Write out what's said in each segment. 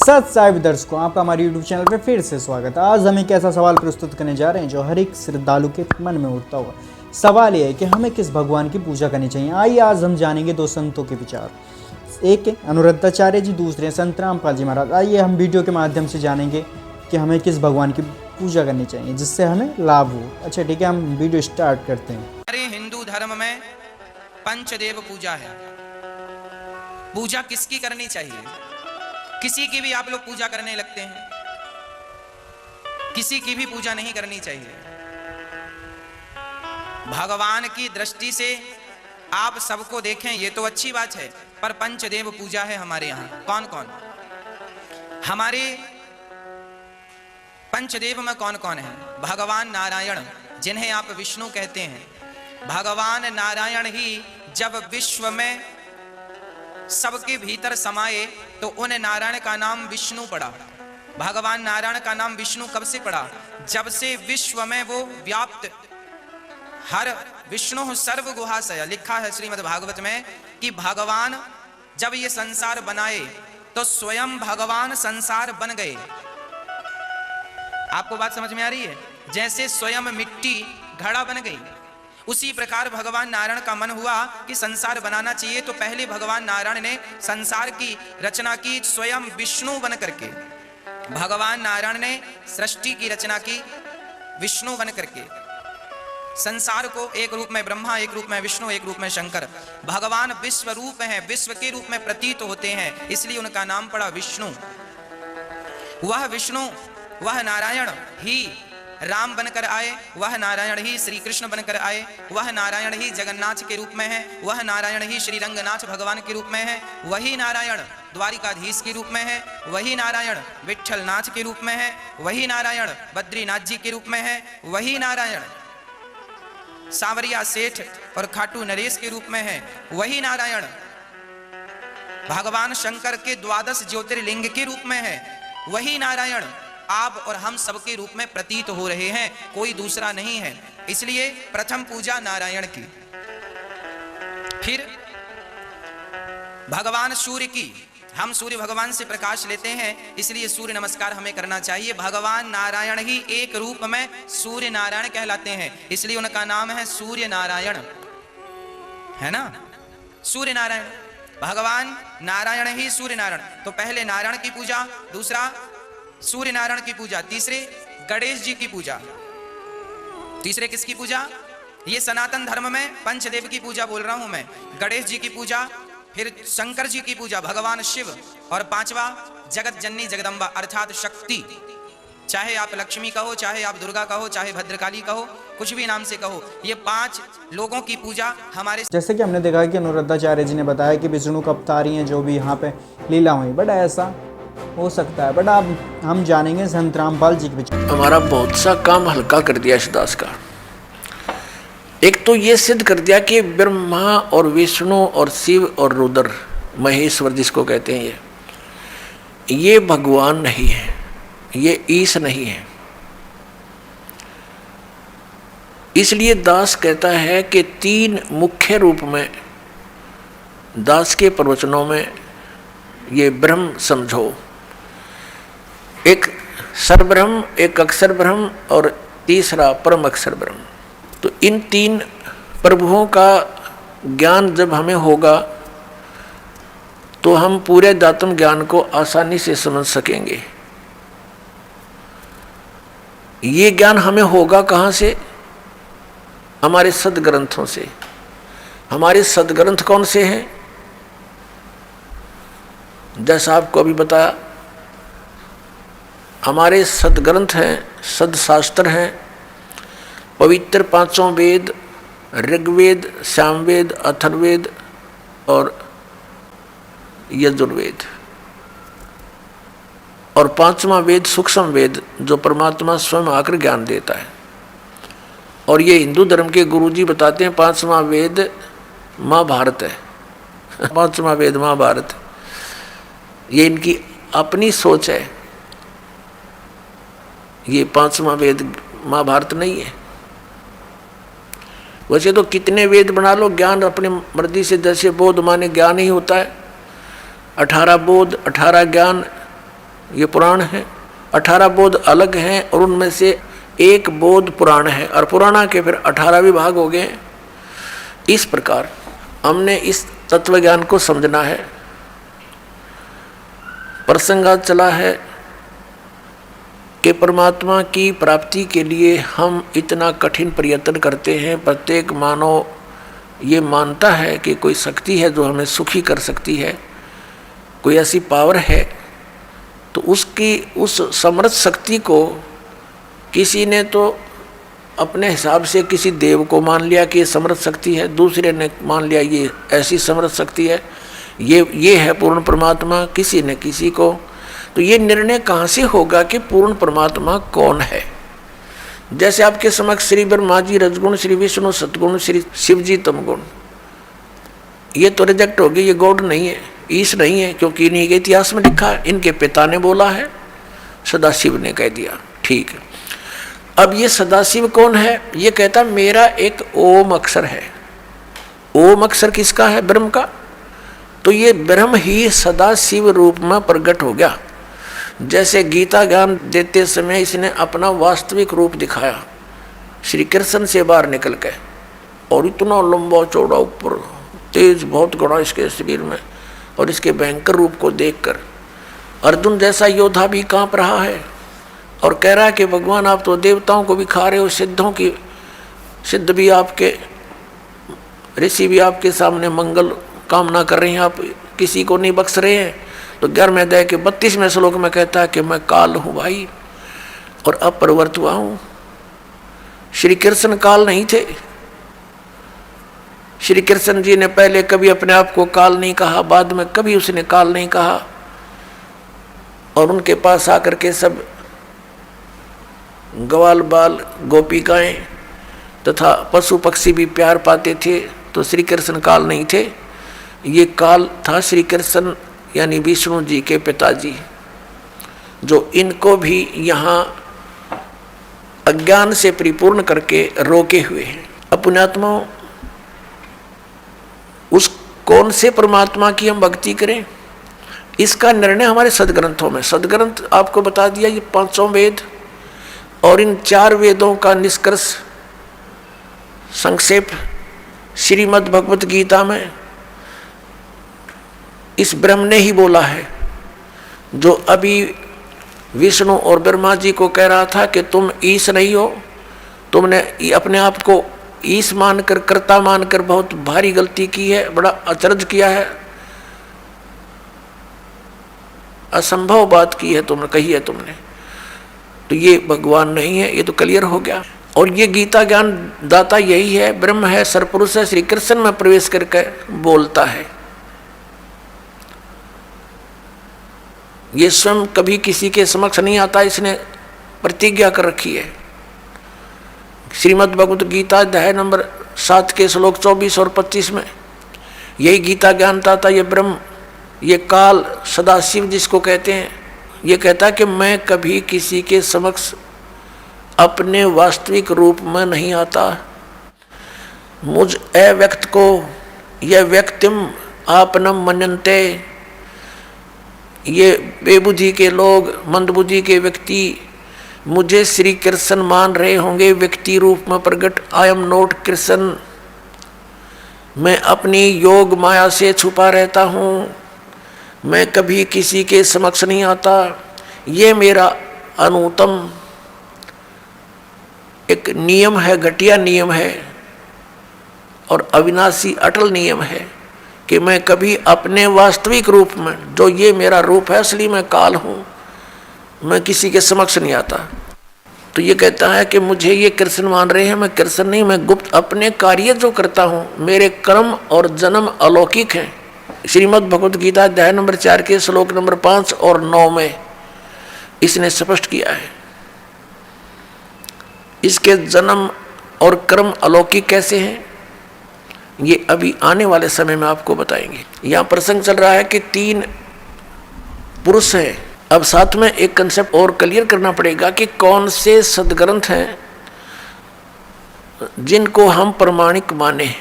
सत साहिब दर्शकों, आपका हमारे YouTube चैनल पे फिर से स्वागत है। आज हम एक ऐसा सवाल प्रस्तुत करने जा रहे हैं जो हर एक श्रद्धालु के मन में उठता होगा। सवाल ये है कि हमें किस भगवान की पूजा करनी चाहिए। आइए आज हम जानेंगे दो संतों के विचार। एक है अनुरुद्धाचार्य जी, दूसरे संत रामपाल जी महाराज। आइए हम वीडियो के माध्यम से जानेंगे कि हमें किस भगवान की पूजा करनी चाहिए जिससे हमें लाभ हो। अच्छा ठीक है, हम वीडियो स्टार्ट करते हैं। हमारे हिंदू धर्म में पंचदेव पूजा है। पूजा किसकी करनी चाहिए? किसी की भी आप लोग पूजा करने लगते हैं, किसी की भी पूजा नहीं करनी चाहिए। भगवान की दृष्टि से आप सबको देखें ये तो अच्छी बात है, पर पंचदेव पूजा है हमारे यहाँ। कौन कौन हमारे पंचदेव में कौन कौन है? भगवान नारायण, जिन्हें आप विष्णु कहते हैं। भगवान नारायण ही जब विश्व में सबके भीतर समाये तो उन नारायण का नाम विष्णु पड़ा। भगवान नारायण का नाम विष्णु कब से पड़ा? जब से विश्व में वो व्याप्त, हर विष्णु सर्व गुहाशय लिखा है श्रीमद् भागवत में कि भगवान जब ये संसार बनाए तो स्वयं भगवान संसार बन गए। आपको बात समझ में आ रही है? जैसे स्वयं मिट्टी घड़ा बन गई, उसी प्रकार भगवान नारायण का मन हुआ कि संसार बनाना चाहिए, तो पहले भगवान नारायण ने संसार की रचना की स्वयं विष्णु बन करके। भगवान नारायण ने सृष्टि की रचना की विष्णु बन करके। संसार को एक रूप में ब्रह्मा, एक रूप में विष्णु, एक रूप में शंकर। भगवान विश्व रूप हैं, विश्व के रूप में प्रतीत होते हैं, इसलिए उनका नाम पड़ा विष्णु। वह विष्णु, वह नारायण ही राम बनकर आए, वह नारायण ही श्री कृष्ण बनकर आए, वह नारायण ही जगन्नाथ के रूप में है, वह नारायण ही श्री रंगनाथ भगवान के रूप में है, वही नारायण द्वारिकाधीश के रूप में है, वही नारायण विट्ठलनाथ के रूप में है, वही नारायण बद्रीनाथ जी के रूप में है, वही नारायण सांवरिया सेठ और खाटू नरेश के रूप में है, वही नारायण भगवान शंकर के 12 ज्योतिर्लिंग के रूप में है, वही नारायण आप और हम सबके रूप में प्रतीत हो रहे हैं, कोई दूसरा नहीं है। इसलिए प्रथम पूजा नारायण की। फिर भगवान सूर्य की। हम सूर्य भगवान से प्रकाश लेते हैं, इसलिए सूर्य नमस्कार हमें करना चाहिए। भगवान नारायण ही एक रूप में सूर्य नारायण कहलाते हैं, इसलिए उनका नाम है सूर्य नारायण, है ना? सूर्य नारायण, भगवान नारायण ही सूर्य नारायण। तो पहले नारायण की पूजा, दूसरा सूर्य नारायण की पूजा, तीसरे गणेश जी की पूजा। तीसरे किसकी पूजा? ये सनातन धर्म में पंचदेव की पूजा बोल रहा हूं मैं। गणेश जी की पूजा, फिर शंकर जी की पूजा, भगवान शिव, और पांचवा जगत जननी जगदम्बा अर्थात शक्ति। चाहे आप लक्ष्मी कहो, चाहे आप दुर्गा कहो, चाहे भद्रकाली कहो, कुछ भी नाम से कहो, ये 5 लोगों की पूजा हमारे। जैसे कि हमने देखा कि अनुरुद्धाचार्य जी ने बताया कि विष्णु का अवतारी हैं जो भी यहाँ पे लीला हुई, बट ऐसा हो सकता है, बट अब हम जानेंगे संत रामपाल जी के विचार। हमारा बहुत सा काम हल्का कर दिया इस दास का। एक तो ये सिद्ध कर दिया कि ब्रह्मा और विष्णु और शिव और रुद्र, महेश्वर जिसको कहते हैं, ये भगवान नहीं है, ये ईश नहीं है। इसलिए दास कहता है कि 3 मुख्य रूप में दास के प्रवचनों में ये ब्रह्म समझो। एक सरब्रह्म, एक अक्षर ब्रह्म और तीसरा परम अक्षर ब्रह्म। तो इन 3 प्रभुओं का ज्ञान जब हमें होगा तो हम पूरे दातुम ज्ञान को आसानी से समझ सकेंगे। ये ज्ञान हमें होगा कहाँ से? हमारे सदग्रंथों से। हमारे सदग्रंथ कौन से हैं? जैसा आपको अभी बताया, हमारे सदग्रंथ हैं, सदशास्त्र हैं, पवित्र 5 वेद, ऋग्वेद, सामवेद, अथर्ववेद और यजुर्वेद, और 5वां वेद सूक्ष्म वेद जो परमात्मा स्वयं आकर ज्ञान देता है। और ये हिंदू धर्म के गुरुजी बताते हैं 5वां वेद महाभारत है। 5वां वेद महाभारत, ये इनकी अपनी सोच है। ये 5वां वेद महाभारत नहीं है। वैसे तो कितने वेद बना लो, ज्ञान अपनी मर्जी से, जैसे बोध माने ज्ञान ही होता है। 18 बोध, 18 ज्ञान, ये पुराण है, 18 बोध अलग हैं और उनमें से एक बोध पुराण है और पुराणा के फिर 18 विभाग हो गए। इस प्रकार हमने इस तत्व ज्ञान को समझना है। प्रसंगात चला है कि परमात्मा की प्राप्ति के लिए हम इतना कठिन प्रयत्न करते हैं। प्रत्येक मानव ये मानता है कि कोई शक्ति है जो हमें सुखी कर सकती है, कोई ऐसी पावर है, तो उसकी उस समर्थ शक्ति को किसी ने तो अपने हिसाब से किसी देव को मान लिया कि ये समर्थ शक्ति है, दूसरे ने मान लिया ये ऐसी समर्थ शक्ति है, ये है पूर्ण परमात्मा, किसी ने किसी को। तो ये निर्णय कहाँ से होगा कि पूर्ण परमात्मा कौन है? जैसे आपके समक्ष श्री ब्रह्मा जी रजगुण, श्री विष्णु सतगुण, श्री शिव जी तमगुण, ये तो रिजेक्ट होगी, ये गॉड नहीं है, ईश नहीं है, क्योंकि इन्हीं के इतिहास में लिखा है, इनके पिता ने बोला है, सदाशिव ने कह दिया। ठीक है, अब ये सदाशिव कौन है? ये कहता मेरा एक ओम अक्षर है। ओम अक्षर किसका है? ब्रह्म का। तो ये ब्रह्म ही सदाशिव रूप में प्रकट हो गया। जैसे गीता ज्ञान देते समय इसने अपना वास्तविक रूप दिखाया श्री कृष्ण से बाहर निकल के, और इतना लंबा चौड़ा ऊपर तेज बहुत गड़ा इसके शरीर में, और इसके भयंकर रूप को देखकर अर्जुन जैसा योद्धा भी कांप रहा है और कह रहा है कि भगवान आप तो देवताओं को भी खा रहे हो, सिद्धों की सिद्ध भी आपके, ऋषि भी आपके सामने मंगल कामना कर रहे हैं, आप किसी को नहीं बख्श रहे हैं। तो 11वें अध्याय के 32वें श्लोक में कहता है कि मैं काल हूँ भाई और अपरिवर्त हुआ हूँ। श्री कृष्ण काल नहीं थे। श्री कृष्ण जी ने पहले कभी अपने आप को काल नहीं कहा, बाद में कभी उसने काल नहीं कहा, और उनके पास आकर के सब ग्वाल बाल गोपिकाएं तथा पशु पक्षी भी प्यार पाते थे। तो श्री कृष्ण काल नहीं थे, ये काल था श्री कृष्ण यानी विष्णु जी के पिताजी, जो इनको भी यहाँ अज्ञान से परिपूर्ण करके रोके हुए हैं। अपनात्मा उस कौन से परमात्मा की हम भक्ति करें, इसका निर्णय हमारे सदग्रंथों में, सदग्रंथ आपको बता दिया ये 5 वेद, और इन 4 वेदों का निष्कर्ष संक्षेप श्रीमद् भगवत गीता में इस ब्रह्म ने ही बोला है, जो अभी विष्णु और ब्रह्मा जी को कह रहा था कि तुम ईश नहीं हो, तुमने अपने आप को ईश मानकर, कर्ता मानकर बहुत भारी गलती की है, बड़ा अचरज किया है, असंभव बात की है तुमने, कही है तुमने, तो ये भगवान नहीं है। ये तो क्लियर हो गया। और ये गीता ज्ञान दाता यही है, ब्रह्म है, सरपुरुष है, श्री कृष्ण में प्रवेश करके बोलता है। ये स्वयं कभी किसी के समक्ष नहीं आता, इसने प्रतिज्ञा कर रखी है। श्रीमद् भगवत गीता अध्याय नंबर 7 के श्लोक 24 और 25 में यही गीता ज्ञानता था। ये ब्रह्म, ये काल, सदाशिव जिसको कहते हैं, ये कहता कि मैं कभी किसी के समक्ष अपने वास्तविक रूप में नहीं आता। मुझ अव्यक्त को यह व्यक्तिम आपनम मनन्ते, ये बेबुद्धि के लोग, मंदबुद्धि के व्यक्ति मुझे श्री कृष्ण मान रहे होंगे व्यक्ति रूप में प्रकट। आई एम नॉट कृष्ण, मैं अपनी योग माया से छुपा रहता हूँ, मैं कभी किसी के समक्ष नहीं आता। ये मेरा अनुत्तम एक नियम है, घटिया नियम है और अविनाशी अटल नियम है कि मैं कभी अपने वास्तविक रूप में, जो ये मेरा रूप है असली, मैं काल हूँ, मैं किसी के समक्ष नहीं आता। तो ये कहता है कि मुझे ये कृष्ण मान रहे हैं, मैं कृष्ण नहीं, मैं गुप्त अपने कार्य जो करता हूँ, मेरे कर्म और जन्म अलौकिक हैं। श्रीमद् भगवत गीता अध्याय नंबर 4 के श्लोक नंबर 5 और 9 में इसने स्पष्ट किया है। इसके जन्म और कर्म अलौकिक कैसे हैं, ये अभी आने वाले समय में आपको बताएंगे। यहाँ प्रसंग चल रहा है कि 3 पुरुष हैं। अब साथ में एक कंसेप्ट और क्लियर करना पड़ेगा कि कौन से सदग्रंथ हैं जिनको हम प्रमाणिक माने।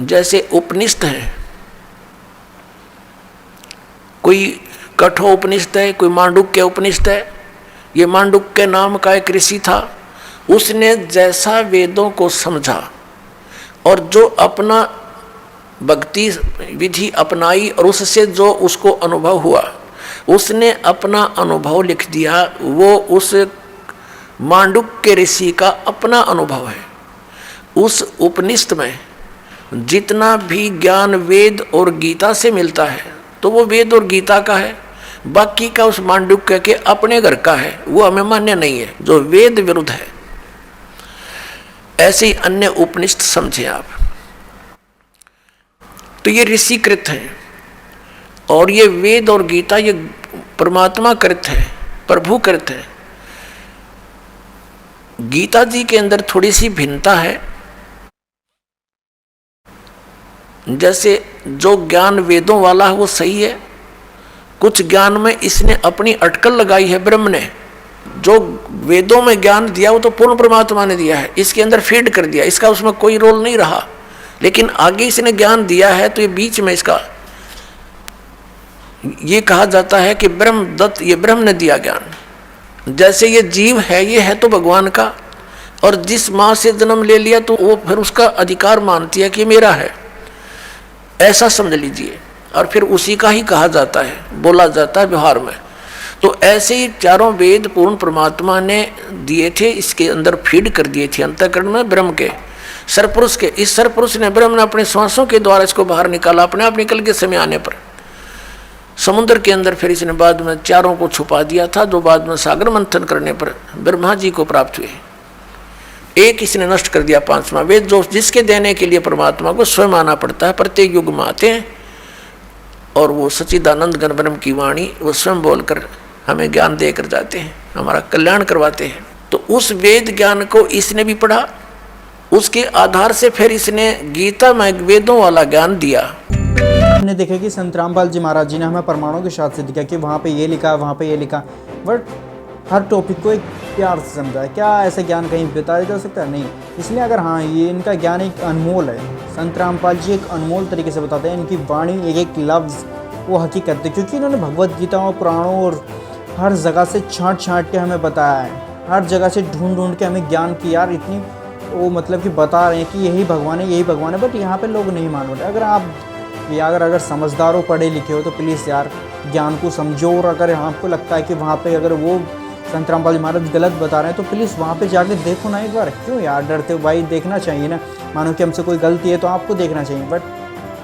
जैसे उपनिषद हैं, कोई कठोपनिषद है, कोई मांडुक्य उपनिषद है। ये मांडुक्य नाम का एक ऋषि था, उसने जैसा वेदों को समझा और जो अपना भक्ति विधि अपनाई और उससे जो उसको अनुभव हुआ, उसने अपना अनुभव लिख दिया। वो उस मांडुक्य ऋषि का अपना अनुभव है। उस उपनिषद में जितना भी ज्ञान वेद और गीता से मिलता है तो वो वेद और गीता का है, बाकी का उस मांडुक्य के अपने घर का है, वो हमें मान्य नहीं है, जो वेद विरुद्ध है। ऐसे ही अन्य उपनिषद समझे आप। तो ये ऋषिकृत है और ये वेद और गीता ये परमात्मा कृत है, प्रभु कृत है। गीता जी के अंदर थोड़ी सी भिन्नता है। जैसे जो ज्ञान वेदों वाला है वो सही है, कुछ ज्ञान में इसने अपनी अटकल लगाई है। ब्रह्म ने जो वेदों में ज्ञान दिया वो तो पूर्ण परमात्मा ने दिया है, इसके अंदर फीड कर दिया, इसका उसमें कोई रोल नहीं रहा। लेकिन आगे इसने ज्ञान दिया है तो ये बीच में इसका ये कहा जाता है कि ब्रह्म दत्त, ये ब्रह्म ने दिया ज्ञान। जैसे ये जीव है, ये है तो भगवान का, और जिस माँ से जन्म ले लिया तो वो फिर उसका अधिकार मानती है कि मेरा है, ऐसा समझ लीजिए। और फिर उसी का ही कहा जाता है, बोला जाता है व्यवहार में। तो ऐसे ही चारों वेद पूर्ण परमात्मा ने दिए थे, इसके अंदर फीड कर दिए थे अंतःकरण में ब्रह्म के, सरपुरुष के। इस सरपुरुष ने, ब्रह्म ने अपने श्वासों के द्वारा इसको बाहर निकाला। अपने आप निकल के समय आने पर समुद्र के अंदर फिर इसने बाद में चारों को छुपा दिया था, जो बाद में सागर मंथन करने पर ब्रह्मा जी को प्राप्त हुए। एक इसने नष्ट कर दिया, पांचवा वेद, जो जिसके देने के लिए परमात्मा को स्वयं आना पड़ता है। प्रत्येक युग में आते हैं और वो सच्चिदानंद घन ब्रह्म की वाणी वो स्वयं बोलकर हमें ज्ञान देकर जाते हैं, हमारा कल्याण करवाते हैं। तो उस वेद ज्ञान को इसने भी पढ़ा, उसके आधार से फिर इसने गीता में वेदों वाला ज्ञान दिया। हमने देखा कि संत रामपाल जी महाराज जी ने हमें प्रमाणों के साथ सिद्ध किया कि वहाँ पे ये लिखा, वहाँ पे ये लिखा, बट हर टॉपिक को एक प्यार से समझा है। क्या ऐसा ज्ञान कहीं बताया जा सकता है? नहीं। इसलिए अगर हाँ, ये इनका ज्ञान एक अनमोल है, संत रामपाल जी एक अनमोल तरीके से बताते हैं। इनकी वाणी एक एक लफ्ज़ वो हकीकत है, क्योंकि इन्होंने भगवत गीता और पुराणों और हर जगह से छाँट के हमें बताया है, हर जगह से ढूंढ के हमें ज्ञान की यार इतनी वो मतलब कि बता रहे हैं कि यही भगवान है, यही भगवान है। बट यहाँ पे लोग नहीं मान रहे। अगर आप अगर समझदार हो, पढ़े लिखे हो, तो प्लीज़ यार ज्ञान को समझो। और अगर आपको लगता है कि वहाँ पे अगर वो संत रामपाल जी महाराज गलत बता रहे हैं तो प्लीज़ वहाँ पे जाके देखो ना एक बार। क्यों यार डरते हो भाई? देखना चाहिए ना। मानो कि हमसे कोई गलती है तो आपको देखना चाहिए। बट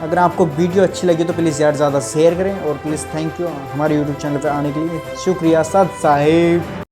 अगर आपको वीडियो अच्छी लगी तो प्लीज़ यार ज़्यादा शेयर करें। और प्लीज़ थैंक यू हमारे यूट्यूब चैनल पर आने के लिए। शुक्रिया सत साहिब।